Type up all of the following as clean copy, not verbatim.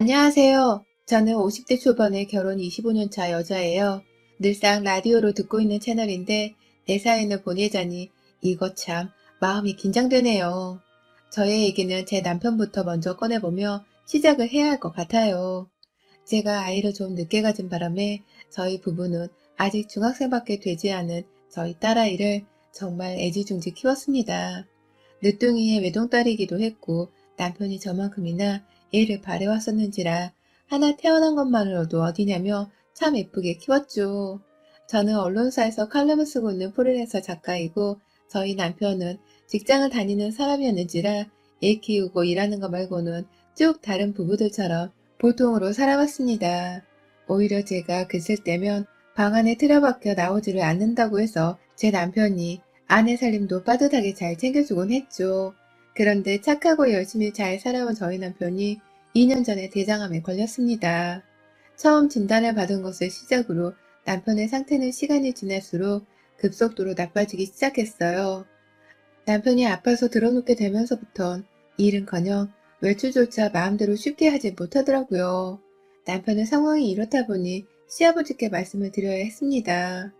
안녕하세요. 저는 50대 초반에 결혼 25년 차 여자예요. 늘상 라디오로 듣고 있는 채널인데 내 사연을 보내자니 이거 참 마음이 긴장되네요. 저의 얘기는 제 남편부터 먼저 꺼내보며 시작을 해야 할 것 같아요. 제가 아이를 좀 늦게 가진 바람에 저희 부부는 아직 중학생밖에 되지 않은 저희 딸아이를 정말 애지중지 키웠습니다. 늦둥이의 외동딸이기도 했고 남편이 저만큼이나 애를 바래왔었는지라 하나 태어난 것만으로도 어디냐며 참 예쁘게 키웠죠. 저는 언론사에서 칼럼을 쓰고 있는 프리랜서 작가이고 저희 남편은 직장을 다니는 사람이었는지라 애 키우고 일하는 거 말고는 쭉 다른 부부들처럼 보통으로 살아왔습니다. 오히려 제가 글쓸 때면 방 안에 틀어박혀 나오지를 않는다고 해서 제 남편이 아내 살림도 빠듯하게 잘 챙겨주곤 했죠. 그런데 착하고 열심히 잘 살아온 저희 남편이 2년 전에 대장암에 걸렸습니다. 처음 진단을 받은 것을 시작으로 남편의 상태는 시간이 지날수록 급속도로 나빠지기 시작했어요. 남편이 아파서 들어눕게 되면서부턴 일은커녕 외출조차 마음대로 쉽게 하지 못하더라고요. 남편의 상황이 이렇다 보니 시아버지께 말씀을 드려야 했습니다.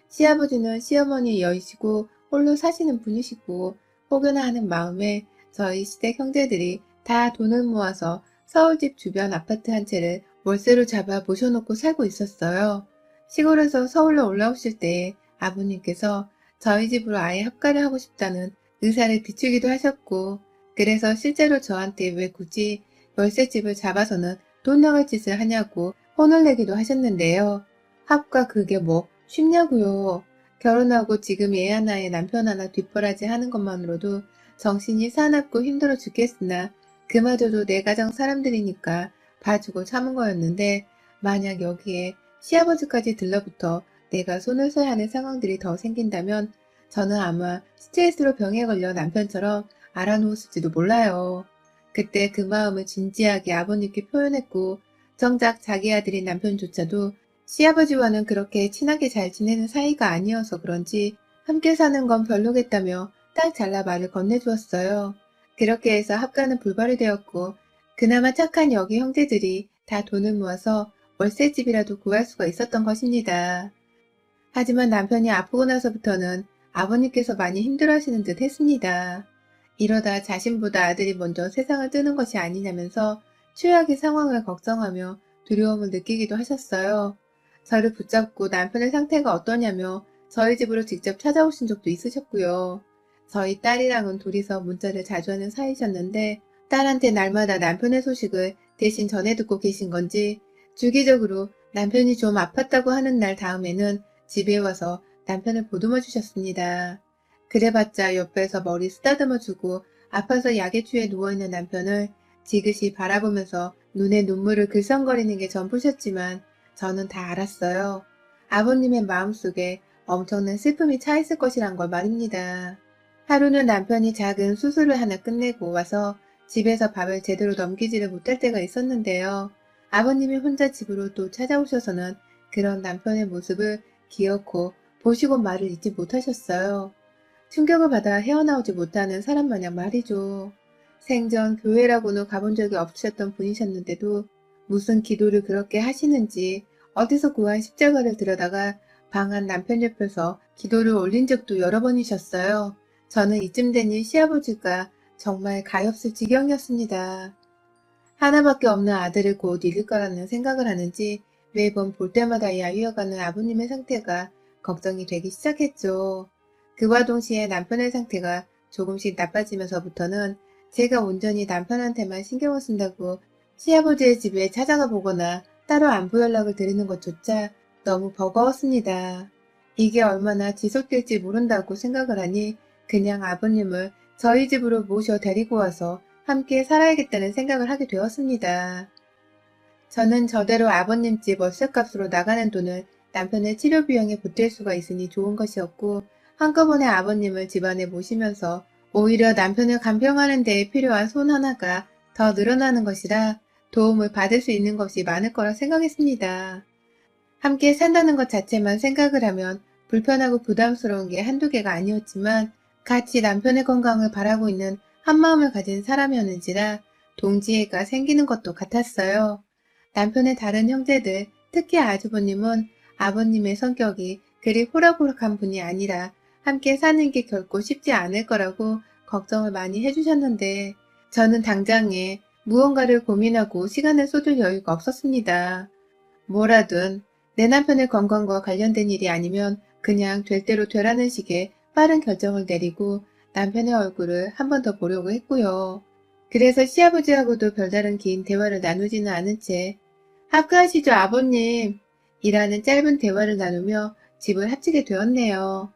시아버지는 시어머니 여이시고 홀로 사시는 분이시고 혹여나 하는 마음에 저희 시댁 형제들이 다 돈을 모아서 서울집 주변 아파트 한 채를 월세로 잡아 모셔놓고 살고 있었어요. 시골에서 서울로 올라오실 때 아버님께서 저희 집으로 아예 합가를 하고 싶다는 의사를 비추기도 하셨고 그래서 실제로 저한테 왜 굳이 월세집을 잡아서는 돈 나갈 짓을 하냐고 혼을 내기도 하셨는데요. 합가 그게 뭐 쉽냐고요. 결혼하고 지금 애 하나에 남편 하나 뒷바라지 하는 것만으로도 정신이 사납고 힘들어 죽겠으나 그마저도 내 가정 사람들이니까 봐주고 참은 거였는데 만약 여기에 시아버지까지 들러붙어 내가 손을 써야 하는 상황들이 더 생긴다면 저는 아마 스트레스로 병에 걸려 남편처럼 알아놓았을지도 몰라요. 그때 그 마음을 진지하게 아버님께 표현했고 정작 자기 아들인 남편조차도 시아버지와는 그렇게 친하게 잘 지내는 사이가 아니어서 그런지 함께 사는 건 별로겠다며 딱 잘라 말을 건네주었어요. 그렇게 해서 합가는 불발이 되었고 그나마 착한 여기 형제들이 다 돈을 모아서 월세집이라도 구할 수가 있었던 것입니다. 하지만 남편이 아프고 나서부터는 아버님께서 많이 힘들어하시는 듯 했습니다. 이러다 자신보다 아들이 먼저 세상을 뜨는 것이 아니냐면서 최악의 상황을 걱정하며 두려움을 느끼기도 하셨어요. 저를 붙잡고 남편의 상태가 어떠냐며 저희 집으로 직접 찾아오신 적도 있으셨고요. 저희 딸이랑은 둘이서 문자를 자주 하는 사이셨는데 딸한테 날마다 남편의 소식을 대신 전해 듣고 계신 건지 주기적으로 남편이 좀 아팠다고 하는 날 다음에는 집에 와서 남편을 보듬어 주셨습니다. 그래봤자 옆에서 머리 쓰다듬어 주고 아파서 약에 취해 누워있는 남편을 지그시 바라보면서 눈에 눈물을 글썽거리는 게 전부셨지만 저는 다 알았어요. 아버님의 마음속에 엄청난 슬픔이 차 있을 것이란 걸 말입니다. 하루는 남편이 작은 수술을 하나 끝내고 와서 집에서 밥을 제대로 넘기지를 못할 때가 있었는데요. 아버님이 혼자 집으로 또 찾아오셔서는 그런 남편의 모습을 기어코 보시고 말을 잊지 못하셨어요. 충격을 받아 헤어나오지 못하는 사람 마냥 말이죠. 생전 교회라고는 가본 적이 없으셨던 분이셨는데도 무슨 기도를 그렇게 하시는지 어디서 구한 십자가를 들여다가 방한 남편 옆에서 기도를 올린 적도 여러 번이셨어요. 저는 이쯤 되니 시아버지가 정말 가엾을 지경이었습니다. 하나밖에 없는 아들을 곧 잃을 거라는 생각을 하는지 매번 볼 때마다 야위어가는 아버님의 상태가 걱정이 되기 시작했죠. 그와 동시에 남편의 상태가 조금씩 나빠지면서부터는 제가 온전히 남편한테만 신경을 쓴다고 시아버지의 집에 찾아가 보거나 따로 안부 연락을 드리는 것조차 너무 버거웠습니다. 이게 얼마나 지속될지 모른다고 생각을 하니 그냥 아버님을 저희 집으로 모셔 데리고 와서 함께 살아야겠다는 생각을 하게 되었습니다. 저는 저대로 아버님 집 월세값으로 나가는 돈을 남편의 치료 비용에 보탤 수가 있으니 좋은 것이었고 한꺼번에 아버님을 집안에 모시면서 오히려 남편을 간병하는 데에 필요한 손 하나가 더 늘어나는 것이라 도움을 받을 수 있는 것이 많을 거라 생각했습니다. 함께 산다는 것 자체만 생각을 하면 불편하고 부담스러운 게 한두 개가 아니었지만 같이 남편의 건강을 바라고 있는 한마음을 가진 사람이었는지라 동지애가 생기는 것도 같았어요. 남편의 다른 형제들, 특히 아주버님은 아버님의 성격이 그리 호락호락한 분이 아니라 함께 사는 게 결코 쉽지 않을 거라고 걱정을 많이 해주셨는데 저는 당장에 무언가를 고민하고 시간을 쏟을 여유가 없었습니다. 뭐라든 내 남편의 건강과 관련된 일이 아니면 그냥 될 대로 되라는 식의 빠른 결정을 내리고 남편의 얼굴을 한 번 더 보려고 했고요. 그래서 시아버지하고도 별다른 긴 대화를 나누지는 않은 채 합가하시죠 아버님 이라는 짧은 대화를 나누며 집을 합치게 되었네요.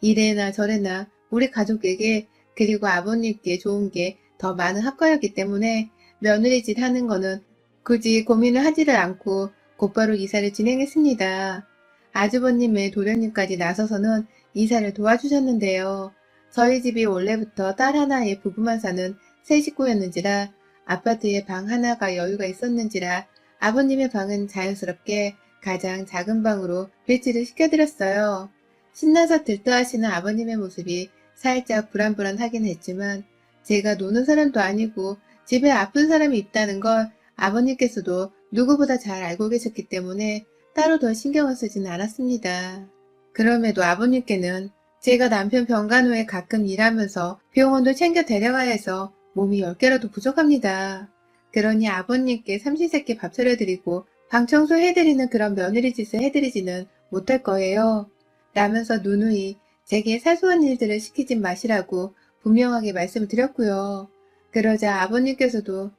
이래나 저래나 우리 가족에게 그리고 아버님께 좋은 게 더 많은 합가였기 때문에 며느리짓 하는 거는 굳이 고민을 하지를 않고 곧바로 이사를 진행했습니다. 아주버님의 도련님까지 나서서는 이사를 도와주셨는데요. 저희 집이 원래부터 딸 하나의 부부만 사는 세 식구였는지라 아파트에 방 하나가 여유가 있었는지라 아버님의 방은 자연스럽게 가장 작은 방으로 배치를 시켜드렸어요. 신나서 들떠하시는 아버님의 모습이 살짝 불안불안하긴 했지만 제가 노는 사람도 아니고 집에 아픈 사람이 있다는 걸 아버님께서도 누구보다 잘 알고 계셨기 때문에 따로 더 신경을 쓰지는 않았습니다. 그럼에도 아버님께는 제가 남편 병간 후에 가끔 일하면서 병원도 챙겨 데려가야 해서 몸이 10개라도 부족합니다. 그러니 아버님께 삼시세끼 밥 차려드리고 방 청소해드리는 그런 며느리 짓을 해드리지는 못할 거예요. 라면서 누누이 제게 사소한 일들을 시키지 마시라고 분명하게 말씀을 드렸고요. 그러자 아버님께서도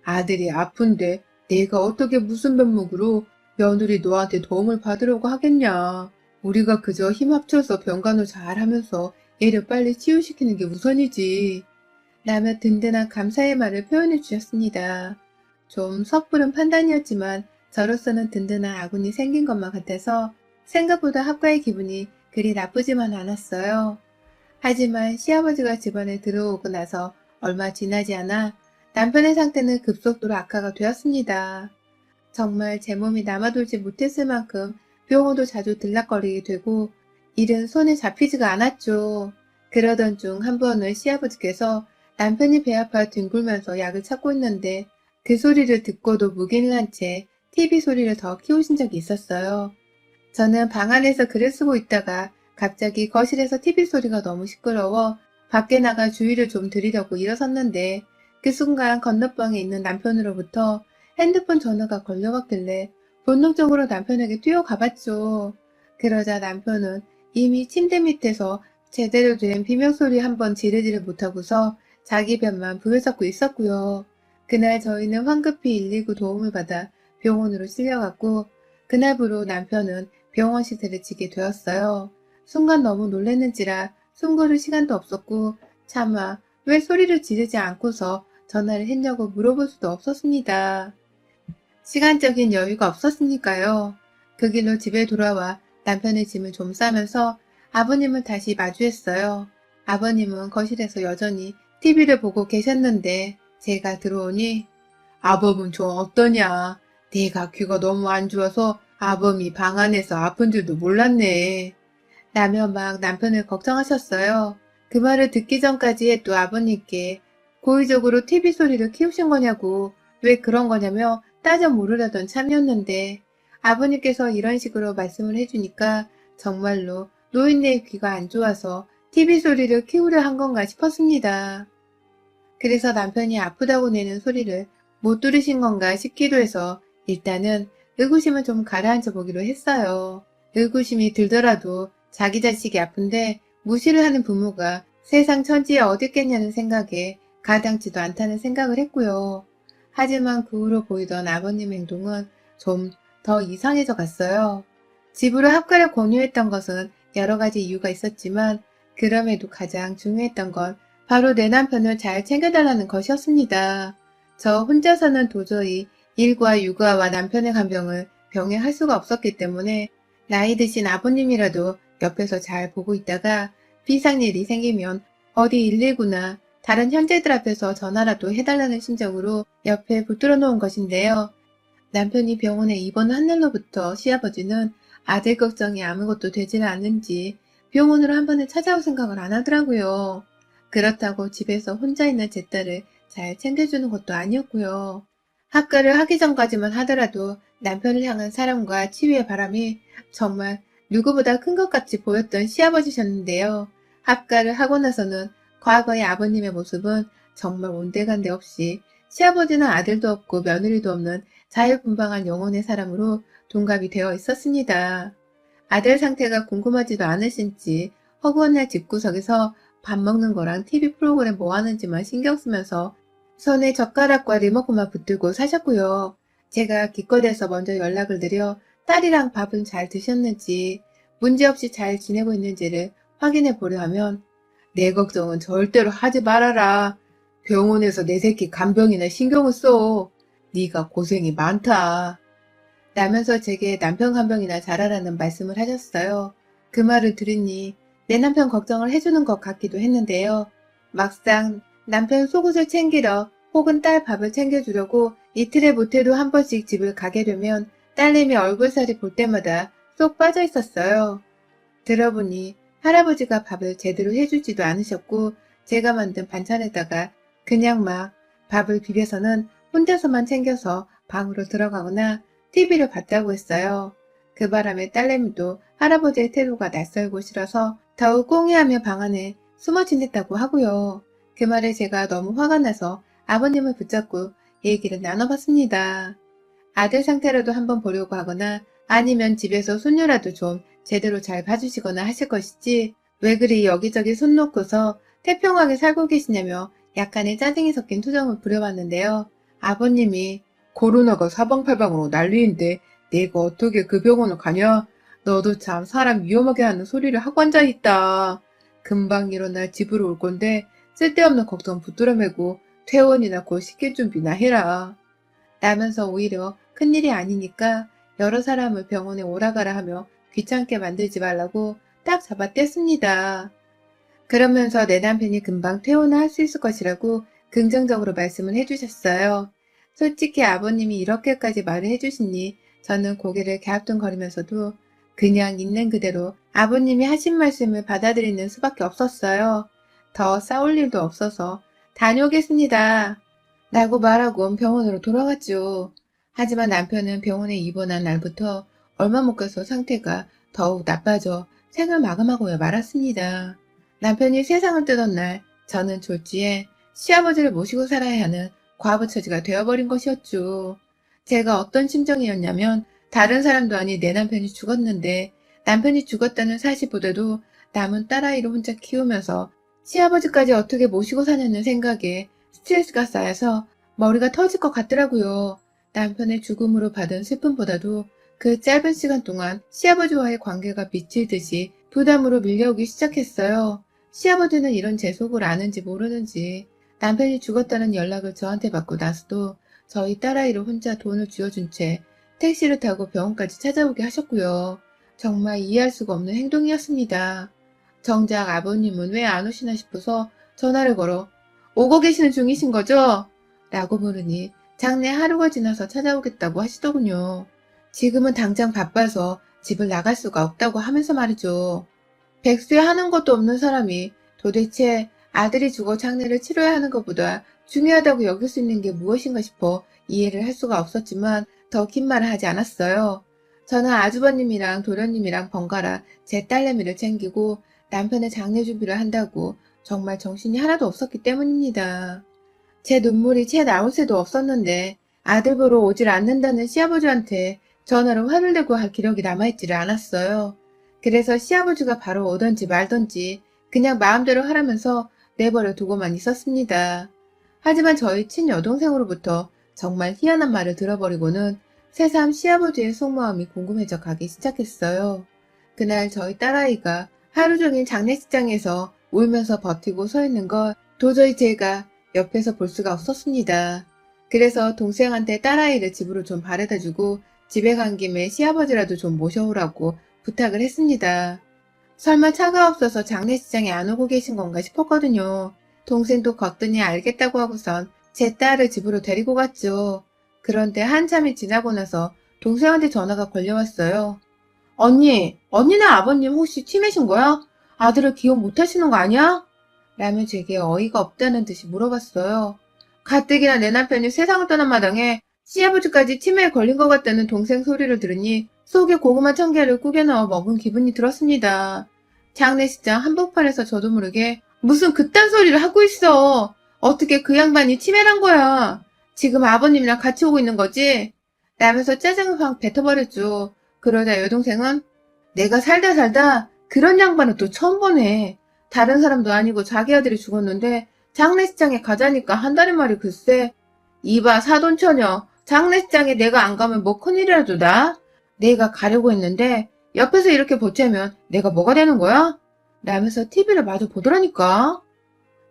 아들이 아픈데 내가 어떻게 무슨 면목으로 며느리 너한테 도움을 받으려고 하겠냐. 우리가 그저 힘 합쳐서 병간호 잘하면서 애를 빨리 치유시키는 게 우선이지. 라며 든든한 감사의 말을 표현해 주셨습니다. 좀 섣부른 판단이었지만 저로서는 든든한 아군이 생긴 것만 같아서 생각보다 합가의 기분이 그리 나쁘지만 않았어요. 하지만 시아버지가 집안에 들어오고 나서 얼마 지나지 않아 남편의 상태는 급속도로 악화가 되었습니다. 정말 제 몸이 남아돌지 못했을 만큼 병원도 자주 들락거리게 되고 일은 손에 잡히지가 않았죠. 그러던 중 한 번은 시아버지께서 남편이 배 아파 뒹굴면서 약을 찾고 있는데 그 소리를 듣고도 묵인을 한 채 TV 소리를 더 키우신 적이 있었어요. 저는 방 안에서 글을 쓰고 있다가 갑자기 거실에서 TV 소리가 너무 시끄러워 밖에 나가 주의를 좀 드리려고 일어섰는데 그 순간 건너방에 있는 남편으로부터 핸드폰 전화가 걸려왔길래 본능적으로 남편에게 뛰어가봤죠. 그러자 남편은 이미 침대 밑에서 제대로 된 비명소리 한 번 지르지를 못하고서 자기 변만 부여잡고 있었고요. 그날 저희는 황급히 119 도움을 받아 병원으로 실려갔고 그날부로 남편은 병원 시세를 지게 되었어요. 순간 너무 놀랐는지라 숨 고를 시간도 없었고 차마 왜 소리를 지르지 않고서 전화를 했냐고 물어볼 수도 없었습니다. 시간적인 여유가 없었으니까요. 그 길로 집에 돌아와 남편의 짐을 좀 싸면서 아버님을 다시 마주했어요. 아버님은 거실에서 여전히 TV를 보고 계셨는데 제가 들어오니 아범은 좀 어떠냐? 내가 귀가 너무 안 좋아서 아범이 방 안에서 아픈 줄도 몰랐네. 라며 막 남편을 걱정하셨어요. 그 말을 듣기 전까지 또 아버님께 고의적으로 TV 소리를 키우신 거냐고 왜 그런 거냐며 따져 물으려던 참이었는데 아버님께서 이런 식으로 말씀을 해주니까 정말로 노인네의 귀가 안 좋아서 TV 소리를 키우려 한 건가 싶었습니다. 그래서 남편이 아프다고 내는 소리를 못 들으신 건가 싶기도 해서 일단은 의구심을 좀 가라앉혀 보기로 했어요. 의구심이 들더라도 자기 자식이 아픈데 무시를 하는 부모가 세상 천지에 어디 있겠냐는 생각에 가당치도 않다는 생각을 했고요. 하지만 그 후로 보이던 아버님 행동은 좀 더 이상해져 갔어요. 집으로 합가를 권유했던 것은 여러 가지 이유가 있었지만 그럼에도 가장 중요했던 건 바로 내 남편을 잘 챙겨달라는 것이었습니다. 저 혼자서는 도저히 일과 육아와 남편의 간병을 병행할 수가 없었기 때문에 나이 드신 아버님이라도 옆에서 잘 보고 있다가 비상일이 생기면 어디 119나 다른 형제들 앞에서 전화라도 해달라는 심정으로 옆에 붙들어 놓은 것인데요. 남편이 병원에 입원한 날로부터 시아버지는 아들 걱정이 아무것도 되질 않은지 병원으로 한 번은 찾아올 생각을 안 하더라고요. 그렇다고 집에서 혼자 있는 제 딸을 잘 챙겨주는 것도 아니었고요. 학가를 하기 전까지만 하더라도 남편을 향한 사랑과 치유의 바람이 정말 누구보다 큰 것 같이 보였던 시아버지셨는데요. 합가를 하고 나서는 과거의 아버님의 모습은 정말 온데간데 없이 시아버지는 아들도 없고 며느리도 없는 자유분방한 영혼의 사람으로 동갑이 되어 있었습니다. 아들 상태가 궁금하지도 않으신지 허구한 날 집구석에서 밥 먹는 거랑 TV 프로그램 뭐 하는지만 신경 쓰면서 손에 젓가락과 리모컨만 붙들고 사셨고요. 제가 기껏해서 먼저 연락을 드려 딸이랑 밥은 잘 드셨는지 문제없이 잘 지내고 있는지를 확인해 보려 하면 내 걱정은 절대로 하지 말아라. 병원에서 내 새끼 간병이나 신경을 써. 네가 고생이 많다. 라면서 제게 남편 간병이나 잘하라는 말씀을 하셨어요. 그 말을 들으니 내 남편 걱정을 해주는 것 같기도 했는데요. 막상 남편 속옷을 챙기러 혹은 딸 밥을 챙겨주려고 이틀에 못해도 한 번씩 집을 가게 되면 딸내미 얼굴살이 볼 때마다 쏙 빠져 있었어요. 들어보니 할아버지가 밥을 제대로 해주지도 않으셨고 제가 만든 반찬에다가 그냥 막 밥을 비벼서는 혼자서만 챙겨서 방으로 들어가거나 TV를 봤다고 했어요. 그 바람에 딸내미도 할아버지의 태도가 낯설고 싫어서 더욱 꽁해하며 방 안에 숨어 지냈다고 하고요. 그 말에 제가 너무 화가 나서 아버님을 붙잡고 얘기를 나눠봤습니다. 아들 상태라도 한번 보려고 하거나 아니면 집에서 손녀라도 좀 제대로 잘 봐주시거나 하실 것이지 왜 그리 여기저기 손 놓고서 태평하게 살고 계시냐며 약간의 짜증이 섞인 투정을 부려봤는데요. 아버님이 코로나가 사방팔방으로 난리인데 내가 어떻게 그 병원을 가냐? 너도 참 사람 위험하게 하는 소리를 하고 앉아있다. 금방 일어나 집으로 올 건데 쓸데없는 걱정 붙들어 매고 퇴원이나 곧 시킬 준비나 해라. 라면서 오히려 큰일이 아니니까 여러 사람을 병원에 오라가라 하며 귀찮게 만들지 말라고 딱 잡아뗐습니다. 그러면서 내 남편이 금방 퇴원을 할 수 있을 것이라고 긍정적으로 말씀을 해주셨어요. 솔직히 아버님이 이렇게까지 말을 해주시니 저는 고개를 갸우뚱거리면서도 그냥 있는 그대로 아버님이 하신 말씀을 받아들이는 수밖에 없었어요. 더 싸울 일도 없어서 다녀오겠습니다. 라고 말하고 병원으로 돌아갔죠. 하지만 남편은 병원에 입원한 날부터 얼마 못 가서 상태가 더욱 나빠져 생을 마감하고 말았습니다. 남편이 세상을 뜨던 날 저는 졸지에 시아버지를 모시고 살아야 하는 과부처지가 되어버린 것이었죠. 제가 어떤 심정이었냐면 다른 사람도 아닌 내 남편이 죽었는데 남편이 죽었다는 사실보다도 남은 딸아이를 혼자 키우면서 시아버지까지 어떻게 모시고 사냐는 생각에 스트레스가 쌓여서 머리가 터질 것 같더라고요. 남편의 죽음으로 받은 슬픔보다도 그 짧은 시간 동안 시아버지와의 관계가 미칠 듯이 부담으로 밀려오기 시작했어요. 시아버지는 이런 제 속을 아는지 모르는지 남편이 죽었다는 연락을 저한테 받고 나서도 저희 딸아이를 혼자 돈을 쥐어준 채 택시를 타고 병원까지 찾아오게 하셨고요. 정말 이해할 수가 없는 행동이었습니다. 정작 아버님은 왜 안 오시나 싶어서 전화를 걸어 오고 계시는 중이신 거죠? 라고 물으니 장래 하루가 지나서 찾아오겠다고 하시더군요. 지금은 당장 바빠서 집을 나갈 수가 없다고 하면서 말이죠. 백수에 하는 것도 없는 사람이 도대체 아들이 죽어 장례를 치러야 하는 것보다 중요하다고 여길 수 있는 게 무엇인가 싶어 이해를 할 수가 없었지만 더 긴 말을 하지 않았어요. 저는 아주버님이랑 도련님이랑 번갈아 제 딸내미를 챙기고 남편의 장례 준비를 한다고 정말 정신이 하나도 없었기 때문입니다. 제 눈물이 채 나올 새도 없었는데 아들 보러 오질 않는다는 시아버지한테 전화로 화를 내고 할 기력이 남아있지를 않았어요. 그래서 시아버지가 바로 오던지 말던지 그냥 마음대로 하라면서 내버려 두고만 있었습니다. 하지만 저희 친여동생으로부터 정말 희한한 말을 들어버리고는 새삼 시아버지의 속마음이 궁금해져 가기 시작했어요. 그날 저희 딸아이가 하루 종일 장례식장에서 울면서 버티고 서 있는 걸 도저히 제가 옆에서 볼 수가 없었습니다. 그래서 동생한테 딸아이를 집으로 좀 바래다주고 집에 간 김에 시아버지라도 좀 모셔오라고 부탁을 했습니다. 설마 차가 없어서 장례식장에 안 오고 계신 건가 싶었거든요. 동생도 거뜬히 알겠다고 하고선 제 딸을 집으로 데리고 갔죠. 그런데 한참이 지나고 나서 동생한테 전화가 걸려왔어요. 언니네 아버님 혹시 치매신 거야? 아들을 기억 못 하시는 거 아니야? 라며 제게 어이가 없다는 듯이 물어봤어요. 가뜩이나 내 남편이 세상을 떠난 마당에 시아버지까지 치매에 걸린 것 같다는 동생 소리를 들으니 속에 고구마 1000개를 꾸겨 넣어 먹은 기분이 들었습니다. 장례식장 한복판에서 저도 모르게 무슨 그딴 소리를 하고 있어. 어떻게 그 양반이 치매란 거야. 지금 아버님이랑 같이 오고 있는 거지? 라면서 짜증을 확 뱉어버렸죠. 그러자 여동생은 내가 살다 살다 그런 양반은 또 처음 보네. 다른 사람도 아니고 자기 아들이 죽었는데 장례식장에 가자니까 한다는 말이 글쎄. 이봐 사돈처녀, 장례식장에 내가 안 가면 뭐 큰일이라도 나? 내가 가려고 했는데 옆에서 이렇게 보채면 내가 뭐가 되는 거야? 라면서 TV를 마주 보더라니까.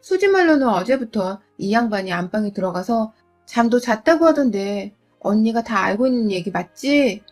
수지말로는 어제부터 이 양반이 안방에 들어가서 잠도 잤다고 하던데 언니가 다 알고 있는 얘기 맞지?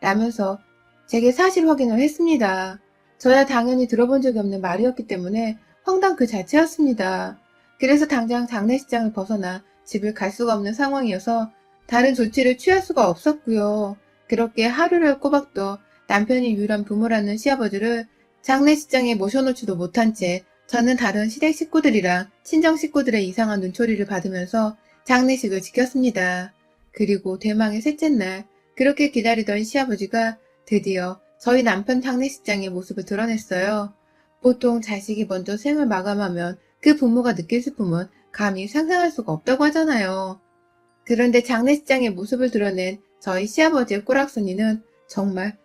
라면서 제게 사실 확인을 했습니다. 저야 당연히 들어본 적이 없는 말이었기 때문에 황당 그 자체였습니다. 그래서 당장 장례식장을 벗어나 집을 갈 수가 없는 상황이어서 다른 조치를 취할 수가 없었고요. 그렇게 하루를 꼬박도 남편이 유일한 부모라는 시아버지를 장례식장에 모셔놓지도 못한 채 저는 다른 시댁 식구들이랑 친정 식구들의 이상한 눈초리를 받으면서 장례식을 지켰습니다. 그리고 대망의 셋째 날 그렇게 기다리던 시아버지가 드디어 저희 남편 장례식장의 모습을 드러냈어요. 보통 자식이 먼저 생을 마감하면 그 부모가 느낄 슬픔은 감히 상상할 수가 없다고 하잖아요. 그런데 장례식장의 모습을 드러낸 저희 시아버지의 꼬락서니는 정말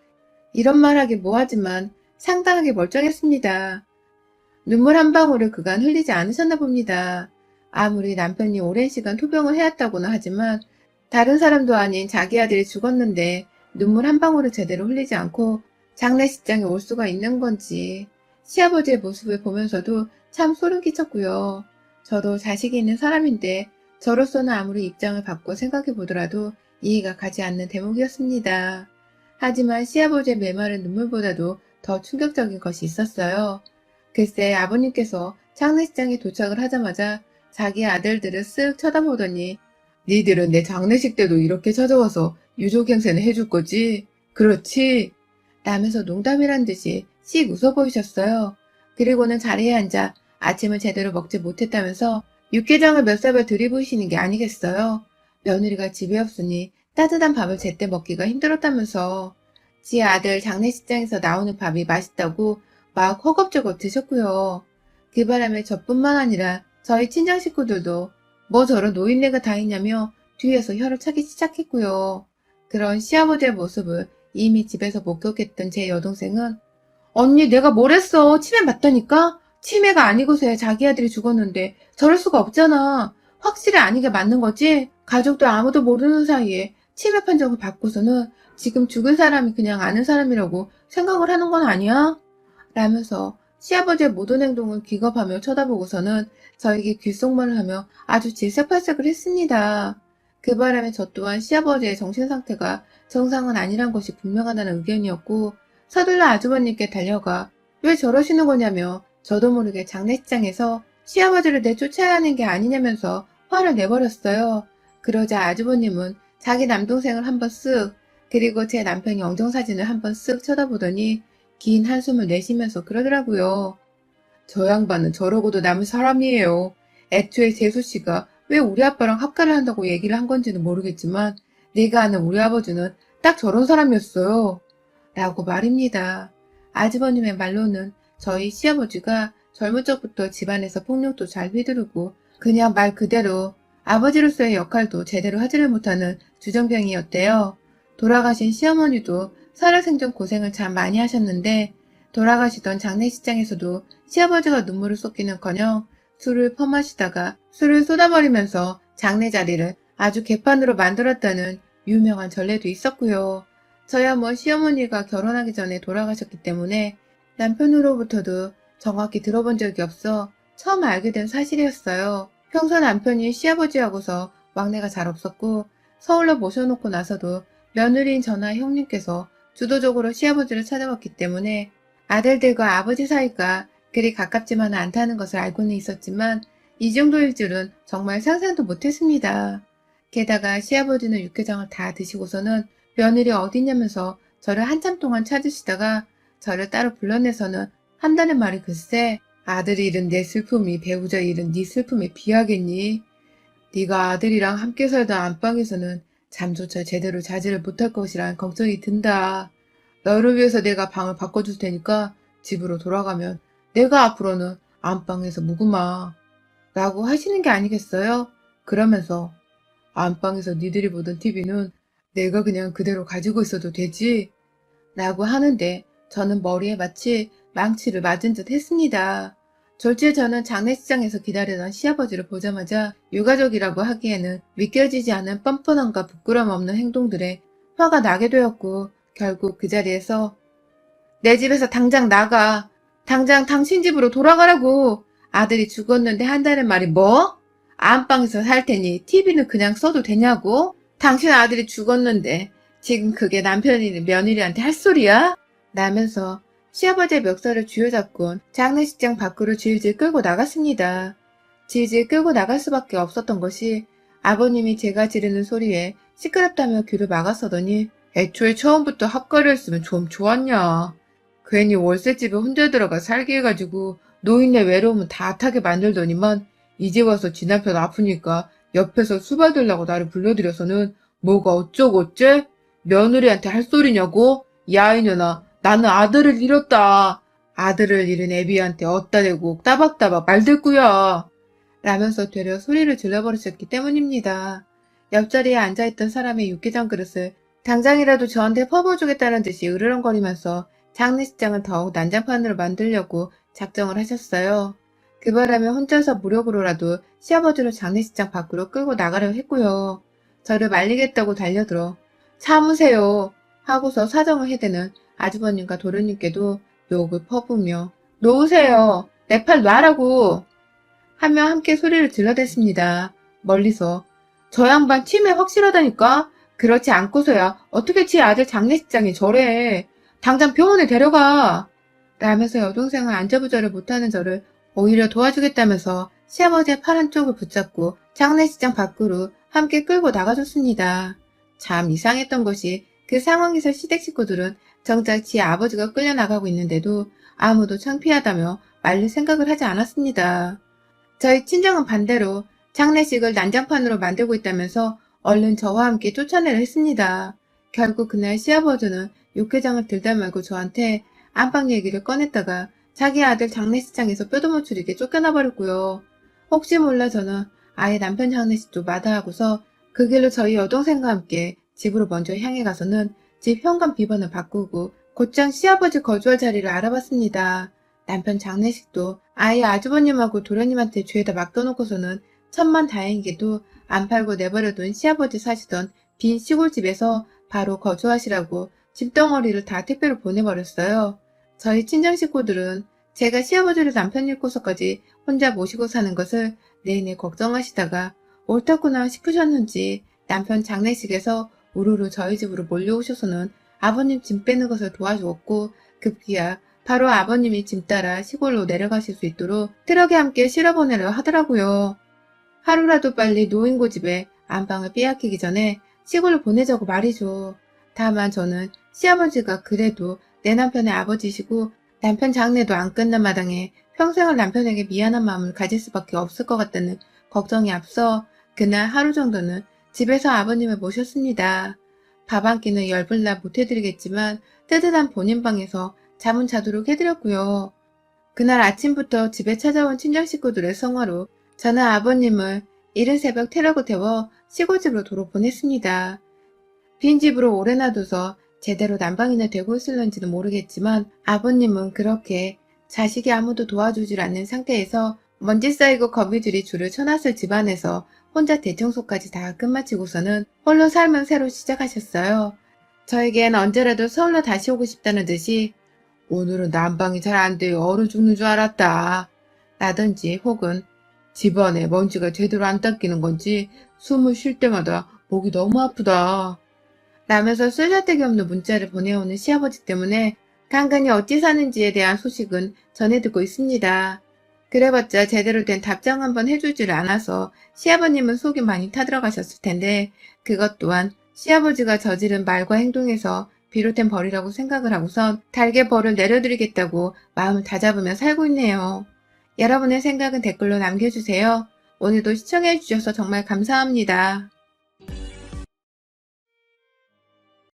이런 말하기 뭐하지만 상당하게 멀쩡했습니다. 눈물 한 방울을 그간 흘리지 않으셨나 봅니다. 아무리 남편이 오랜 시간 투병을 해왔다고는 하지만 다른 사람도 아닌 자기 아들이 죽었는데 눈물 한 방울을 제대로 흘리지 않고 장례식장에 올 수가 있는 건지 시아버지의 모습을 보면서도 참 소름 끼쳤고요. 저도 자식이 있는 사람인데 저로서는 아무리 입장을 바꿔 생각해 보더라도 이해가 가지 않는 대목이었습니다. 하지만 시아버지의 메마른 눈물보다도 더 충격적인 것이 있었어요. 글쎄 아버님께서 장례식장에 도착을 하자마자 자기 아들들을 쓱 쳐다보더니 니들은 내 장례식 때도 이렇게 찾아와서 유족행세는 해줄 거지? 그렇지? 라면서 농담이란 듯이 씩 웃어 보이셨어요. 그리고는 자리에 앉아 아침을 제대로 먹지 못했다면서 육개장을 몇 사발 들이부으시는 게 아니겠어요? 며느리가 집에 없으니 따뜻한 밥을 제때 먹기가 힘들었다면서 지 아들 장례식장에서 나오는 밥이 맛있다고 막 허겁지겁 드셨고요. 그 바람에 저뿐만 아니라 저희 친정 식구들도 뭐 저런 노인네가 다 있냐며 뒤에서 혀를 차기 시작했고요. 그런 시아버지의 모습을 이미 집에서 목격했던 제 여동생은 언니 내가 뭘 했어? 치매 맞다니까? 치매가 아니고서야 자기 아들이 죽었는데 저럴 수가 없잖아. 확실히 아니게 맞는 거지? 가족도 아무도 모르는 사이에 치매 판정을 받고서는 지금 죽은 사람이 그냥 아는 사람이라고 생각을 하는 건 아니야? 라면서 시아버지의 모든 행동을 기겁하며 쳐다보고서는 저에게 귓속말을 하며 아주 질색팔색을 했습니다. 그 바람에 저 또한 시아버지의 정신상태가 정상은 아니란 것이 분명하다는 의견이었고 서둘러 아주버님께 달려가 왜 저러시는 거냐며 저도 모르게 장례식장에서 시아버지를 내쫓아야 하는 게 아니냐면서 화를 내버렸어요. 그러자 아주버님은 자기 남동생을 한번 쓱 그리고 제 남편이 엉정사진을 한번 쓱 쳐다보더니 긴 한숨을 내쉬면서 그러더라고요. 저 양반은 저러고도 남은 사람이에요. 애초에 재수씨가 왜 우리 아빠랑 합가를 한다고 얘기를 한 건지는 모르겠지만 내가 아는 우리 아버지는 딱 저런 사람이었어요. 라고 말입니다. 아주버님의 말로는 저희 시아버지가 젊은 적부터 집안에서 폭력도 잘 휘두르고 그냥 말 그대로 아버지로서의 역할도 제대로 하지를 못하는 주정뱅이였대요. 돌아가신 시어머니도 살아생전 고생을 참 많이 하셨는데 돌아가시던 장례식장에서도 시아버지가 눈물을 쏟기는커녕 술을 퍼마시다가 술을 쏟아버리면서 장례 자리를 아주 개판으로 만들었다는 유명한 전례도 있었고요. 저야 뭐 시어머니가 결혼하기 전에 돌아가셨기 때문에 남편으로부터도 정확히 들어본 적이 없어 처음 알게 된 사실이었어요. 평소 남편이 시아버지하고서 왕래가 잘 없었고 서울로 모셔놓고 나서도 며느리인 저나 형님께서 주도적으로 시아버지를 찾아왔기 때문에 아들들과 아버지 사이가 그리 가깝지만은 않다는 것을 알고는 있었지만 이 정도일 줄은 정말 상상도 못했습니다. 게다가 시아버지는 육개장을 다 드시고서는 며느리 어디냐면서 저를 한참 동안 찾으시다가 저를 따로 불러내서는 한다는 말이 글쎄 아들이 잃은 내 슬픔이 배우자 잃은 네 슬픔에 비하겠니? 네가 아들이랑 함께 살던 안방에서는 잠조차 제대로 자지를 못할 것이란 걱정이 든다. 너를 위해서 내가 방을 바꿔줄 테니까 집으로 돌아가면 내가 앞으로는 안방에서 묵으마. 라고 하시는 게 아니겠어요? 그러면서 안방에서 니들이 보던 TV는 내가 그냥 그대로 가지고 있어도 되지? 라고 하는데 저는 머리에 마치 망치를 맞은 듯 했습니다. 졸지에 저는 장례식장에서 기다리던 시아버지를 보자마자 유가족이라고 하기에는 믿겨지지 않은 뻔뻔함과 부끄럼 없는 행동들에 화가 나게 되었고 결국 그 자리에서 내 집에서 당장 나가. 당장 당신 집으로 돌아가라고. 아들이 죽었는데 한다는 말이 뭐? 안방에서 살 테니 TV는 그냥 써도 되냐고? 당신 아들이 죽었는데 지금 그게 남편이 며느리한테 할 소리야? 라면서 시아버지의 멱살을 쥐어잡고 장례식장 밖으로 질질 끌고 나갔습니다. 질질 끌고 나갈 수밖에 없었던 것이 아버님이 제가 지르는 소리에 시끄럽다며 귀를 막았어더니 애초에 처음부터 합가를 했으면 좀 좋았냐. 괜히 월세집에 혼자 들어가 살게 해가지고 노인네 외로움은 다 타게 만들더니만 이제 와서 지 남편 아프니까 옆에서 수받으려고 나를 불러들여서는 뭐가 어쩌고 어째? 며느리한테 할 소리냐고? 야 이년아 나는 아들을 잃었다. 아들을 잃은 애비한테 어따 대고 따박따박 말대꾸야. 라면서 되려 소리를 질러버리셨기 때문입니다. 옆자리에 앉아있던 사람의 육개장 그릇을 당장이라도 저한테 퍼부어주겠다는 듯이 으르렁거리면서 장례식장을 더욱 난장판으로 만들려고 작정을 하셨어요. 그 바람에 혼자서 무력으로라도 시아버지를 장례식장 밖으로 끌고 나가려 했고요. 저를 말리겠다고 달려들어 참으세요 하고서 사정을 해대는 아주버님과 도련님께도 욕을 퍼부으며 놓으세요. 내 팔 놔라고 하며 함께 소리를 질러댔습니다. 멀리서 저 양반 치매 확실하다니까? 그렇지 않고서야 어떻게 지 아들 장례식장에 저래. 당장 병원에 데려가. 라면서 여동생을 안절부절을 못하는 저를 오히려 도와주겠다면서 시아버지의 팔 한쪽을 붙잡고 장례식장 밖으로 함께 끌고 나가줬습니다. 참 이상했던 것이 그 상황에서 시댁 식구들은 정작 지 아버지가 끌려나가고 있는데도 아무도 창피하다며 말릴 생각을 하지 않았습니다. 저희 친정은 반대로 장례식을 난장판으로 만들고 있다면서 얼른 저와 함께 쫓아내려 했습니다. 결국 그날 시아버지는 육개장을 들다 말고 저한테 안방 얘기를 꺼냈다가 자기 아들 장례식장에서 뼈도 못 추리게 쫓겨나 버렸고요. 혹시 몰라 저는 아예 남편 장례식도 마다하고서 그 길로 저희 여동생과 함께 집으로 먼저 향해 가서는 집 현관 비번을 바꾸고 곧장 시아버지 거주할 자리를 알아봤습니다. 남편 장례식도 아예 아주버님하고 도련님한테 죄다 맡겨놓고서는 천만다행히도 안 팔고 내버려둔 시아버지 사시던 빈 시골집에서 바로 거주하시라고 집덩어리를 다 택배로 보내버렸어요. 저희 친정 식구들은 제가 시아버지를 남편 잃고서까지 혼자 모시고 사는 것을 내내 걱정하시다가 옳다구나 싶으셨는지 남편 장례식에서 우르르 저희 집으로 몰려오셔서는 아버님 짐 빼는 것을 도와주었고 급기야 바로 아버님이 짐 따라 시골로 내려가실 수 있도록 트럭에 함께 실어보내려 하더라고요. 하루라도 빨리 노인 고집에 안방을 빼앗기기 전에 시골로 보내자고 말이죠. 다만 저는 시아버지가 그래도 내 남편의 아버지시고 남편 장례도 안 끝난 마당에 평생을 남편에게 미안한 마음을 가질 수밖에 없을 것 같다는 걱정이 앞서 그날 하루 정도는 집에서 아버님을 모셨습니다. 밥 한 끼는 열불나 못해드리겠지만 뜨뜻한 본인 방에서 잠은 자도록 해드렸고요. 그날 아침부터 집에 찾아온 친정 식구들의 성화로 저는 아버님을 이른 새벽 태라고 태워 시골집으로 도로 보냈습니다. 빈집으로 오래 놔둬서 제대로 난방이나 되고 있을런지는 모르겠지만 아버님은 그렇게 자식이 아무도 도와주질 않는 상태에서 먼지 쌓이고 거미줄이 줄을 쳐놨을 집안에서 혼자 대청소까지 다 끝마치고서는 홀로 삶을 새로 시작하셨어요. 저에겐 언제라도 서울로 다시 오고 싶다는 듯이 오늘은 난방이 잘 안 돼요. 얼어 죽는 줄 알았다. 라든지 혹은 집안에 먼지가 제대로 안 닦이는 건지 숨을 쉴 때마다 목이 너무 아프다. 라면서 쓸데기 없는 문자를 보내오는 시아버지 때문에 간간히 어찌 사는지에 대한 소식은 전해 듣고 있습니다. 그래봤자 제대로 된 답장 한번 해주지를 않아서 시아버님은 속이 많이 타들어가셨을 텐데 그것 또한 시아버지가 저지른 말과 행동에서 비롯된 벌이라고 생각을 하고선 달게 벌을 내려드리겠다고 마음을 다잡으며 살고 있네요. 여러분의 생각은 댓글로 남겨주세요. 오늘도 시청해 주셔서 정말 감사합니다.